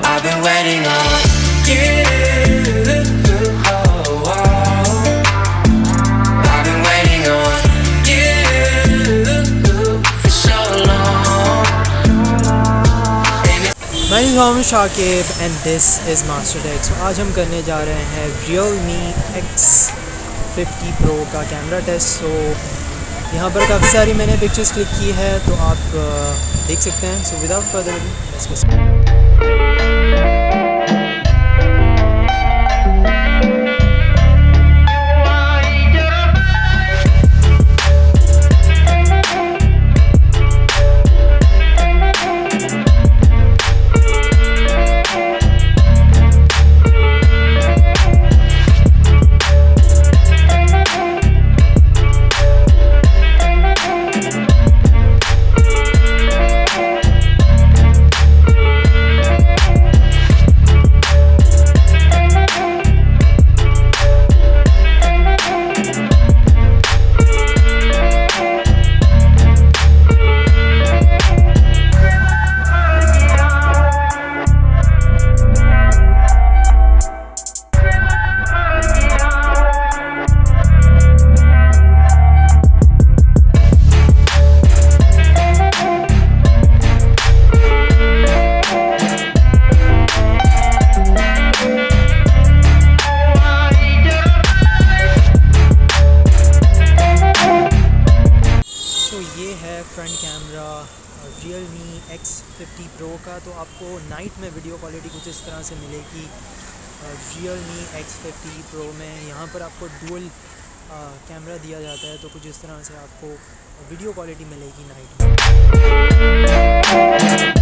I've been waiting on you. Oh, I've been waiting on you for so long. My name is Shakib and this is Master Tech. So आज हम करने जा रहे हैं Realme X50pro का camera test. तो यहाँ पर काफ़ी सारी मैंने पिक्चर्स क्लिक की है, तो आप देख सकते हैं। So without further ado let's get started. ये है फ्रंट कैमरा Realme X50pro का। तो आपको नाइट में वीडियो क्वालिटी कुछ इस तरह से मिलेगी Realme X50pro में। यहाँ पर आपको डुअल कैमरा दिया जाता है, तो कुछ इस तरह से आपको वीडियो क्वालिटी मिलेगी नाइट में।